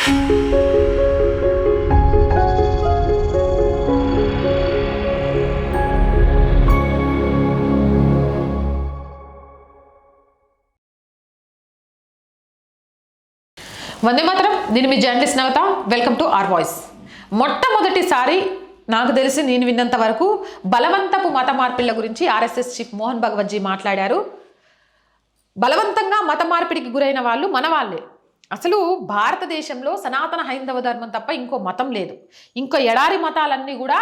వందే మాత్రం. నేను మీ journalist Navatha. Welcome to R voice. మొట్టమొదటిసారి నాకు తెలిసి నేను విన్నంత వరకు బలవంతపు మత మార్పిళ్ల గురించి ఆర్ఎస్ఎస్ చీఫ్ మోహన్ భగవత్జీ మాట్లాడారు. బలవంతంగా మత మార్పిడికి గురైన వాళ్ళు మన వాళ్ళే. అసలు భారతదేశంలో సనాతన హైందవ ధర్మం తప్ప ఇంకో మతం లేదు. ఇంకో ఎడారి మతాలన్నీ కూడా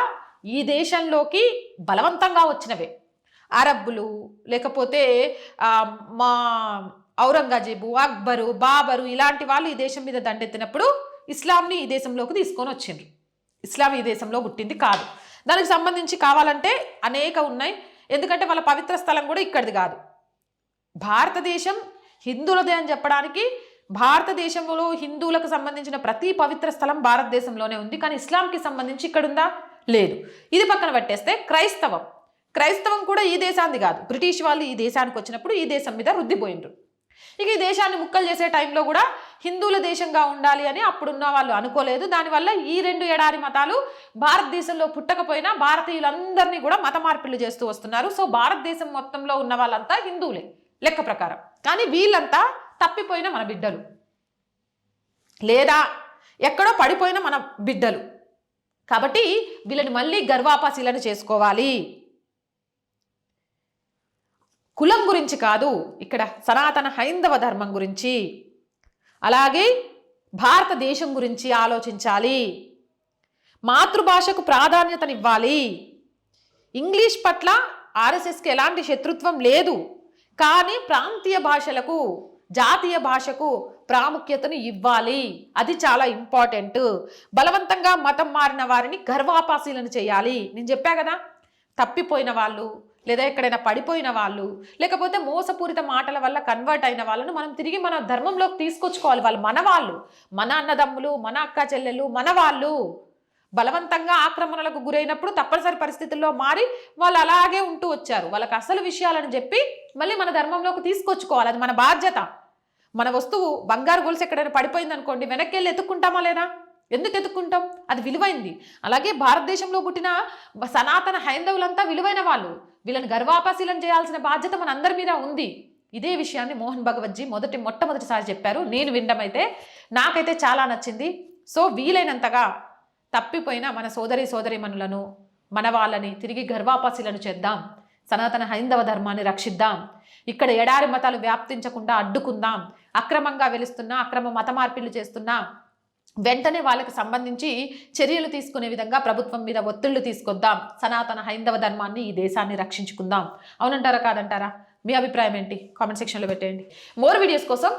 ఈ దేశంలోకి బలవంతంగా వచ్చినవే. అరబ్బులు, లేకపోతే మా ఔరంగజేబు, అక్బరు, బాబరు ఇలాంటి వాళ్ళు ఈ దేశం మీద దండెత్తినప్పుడు ఇస్లాంని ఈ దేశంలోకి తీసుకొని వచ్చిండ్రు. ఇస్లాం ఈ దేశంలో పుట్టింది కాదు. దానికి సంబంధించి కావాలంటే అనేక ఉన్నాయి. ఎందుకంటే వాళ్ళ పవిత్ర స్థలం కూడా ఇక్కడిది కాదు. భారతదేశం హిందువులదే అని చెప్పడానికి భారతదేశంలో హిందువులకు సంబంధించిన ప్రతి పవిత్ర స్థలం భారతదేశంలోనే ఉంది. కానీ ఇస్లాంకి సంబంధించి ఇక్కడ ఉందా? లేదు. ఇది పక్కన పెట్టేస్తే క్రైస్తవం కూడా ఈ దేశాన్ని కాదు. బ్రిటిష్ వాళ్ళు ఈ దేశానికి వచ్చినప్పుడు ఈ దేశం మీద రుద్దిపోయిండ్రు. ఇక ఈ దేశాన్ని ముక్కలు చేసే టైంలో కూడా హిందువుల దేశంగా ఉండాలి అని అప్పుడున్న వాళ్ళు అనుకోలేదు. దానివల్ల ఈ రెండు ఎడారి మతాలు భారతదేశంలో పుట్టకపోయినా భారతీయులందరినీ కూడా మత మార్పిళ్లు చేస్తూ వస్తున్నారు. సో భారతదేశం మొత్తంలో ఉన్న వాళ్ళంతా హిందువులే లెక్క ప్రకారం. కానీ వీళ్ళంతా తప్పిపోయిన మన బిడ్డలు, లేదా ఎక్కడో పడిపోయిన మన బిడ్డలు. కాబట్టి వీళ్ళని మళ్ళీ గర్వాపశీలను చేసుకోవాలి. కులం గురించి కాదు, ఇక్కడ సనాతన హైందవ ధర్మం గురించి, అలాగే భారతదేశం గురించి ఆలోచించాలి. మాతృభాషకు ప్రాధాన్యతనివ్వాలి. ఇంగ్లీష్ పట్ల ఆర్ఎస్ఎస్కి ఎలాంటి శత్రుత్వం లేదు. కానీ ప్రాంతీయ భాషలకు, జాతీయ భాషకు ప్రాముఖ్యతను ఇవ్వాలి. అది చాలా ఇంపార్టెంట్. బలవంతంగా మతం మారిన వారిని గర్వాపాసీలను చేయాలి. నేను చెప్పా కదా, తప్పిపోయిన వాళ్ళు, లేదా ఎక్కడైనా పడిపోయిన వాళ్ళు, లేకపోతే మోసపూరిత మాటల వల్ల కన్వర్ట్ అయిన వాళ్ళను మనం తిరిగి మన ధర్మంలోకి తీసుకొచ్చుకోవాలి. వాళ్ళు మన వాళ్ళు, మన అన్నదమ్ములు, మన అక్క చెల్లెలు, మన వాళ్ళు. బలవంతంగా ఆక్రమణలకు గురైనప్పుడు తప్పనిసరి పరిస్థితుల్లో మారి వాళ్ళు అలాగే ఉంటూ వచ్చారు. వాళ్ళకి అసలు విషయాలను చెప్పి మళ్ళీ మన ధర్మంలోకి తీసుకొచ్చుకోవాలి. అది మన బాధ్యత. మన వస్తువు బంగారు గొలుసు ఎక్కడైనా పడిపోయింది అనుకోండి, వెనక్కి వెళ్ళి ఎత్తుక్కుంటామా లేదా? ఎందుకు ఎత్తుక్కుంటాం? అది విలువైంది. అలాగే భారతదేశంలో పుట్టిన సనాతన హైందవులంతా విలువైన వాళ్ళు. వీళ్ళని గర్వాపశీలం చేయాల్సిన బాధ్యత మన అందరి మీద ఉంది. ఇదే విషయాన్ని మోహన్ భగవత్జీ మొట్టమొదటిసారి చెప్పారు. నేను వినడమైతే నాకైతే చాలా నచ్చింది. సో వీలైనంతగా తప్పిపోయిన మన సోదరీమణులను, మన వాళ్ళని తిరిగి గర్వాపశీలను చేద్దాం. సనాతన హైందవ ధర్మాన్ని రక్షిద్దాం. ఇక్కడ ఎడారి మతాలు వ్యాప్తించకుండా అడ్డుకుందాం. అక్రమంగా వెలుస్తున్నా, అక్రమ మత మార్పిళ్లు చేస్తున్నా వెంటనే వాళ్ళకి సంబంధించి చర్యలు తీసుకునే విధంగా ప్రభుత్వం మీద ఒత్తిళ్లు తీసుకొద్దాం. సనాతన హైందవ ధర్మాన్ని, ఈ దేశాన్ని రక్షించుకుందాం. అవునంటారా కాదంటారా? మీ అభిప్రాయం ఏంటి? కామెంట్ సెక్షన్లో పెట్టేయండి. మోర్ వీడియోస్ కోసం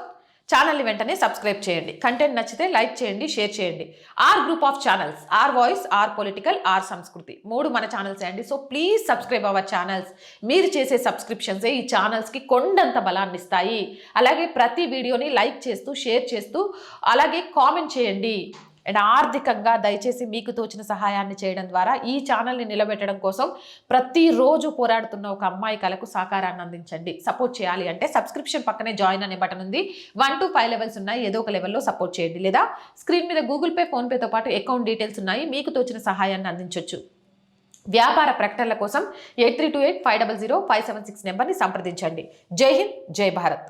ఛానల్ని వెంటనే సబ్స్క్రైబ్ చేయండి. కంటెంట్ నచ్చితే లైక్ చేయండి, షేర్ చేయండి. R group of channels, R voice, R political, R Samskriti, 3 మన ఛానల్స్ అండి. So please subscribe our channels. మీరు చేసే సబ్స్క్రిప్షన్సే ఈ ఛానల్స్కి కొండంత బలాన్ని ఇస్తాయి. అలాగే ప్రతి వీడియోని లైక్ చేస్తూ, షేర్ చేస్తూ, అలాగే కామెంట్ చేయండి. అండ్ ఆర్థికంగా దయచేసి మీకు తోచిన సహాయాన్ని చేయడం ద్వారా ఈ ఛానల్ని నిలబెట్టడం కోసం ప్రతిరోజు పోరాడుతున్న ఒక అమ్మాయి కళకు సహకారాన్ని అందించండి. సపోర్ట్ చేయాలి అంటే సబ్స్క్రిప్షన్ పక్కనే జాయిన్ అనే బటన్ ఉంది. 1 to 5 లెవెల్స్ ఉన్నాయి. ఏదో ఒక లెవెల్లో సపోర్ట్ చేయండి. లేదా స్క్రీన్ మీద గూగుల్ పే, ఫోన్పేతో పాటు అకౌంట్ డీటెయిల్స్ ఉన్నాయి. మీకు తోచిన సహాయాన్ని అందించవచ్చు. వ్యాపార ప్రకటనల కోసం 8328500576 నెంబర్ని సంప్రదించండి. జై హింద్, జై భారత్.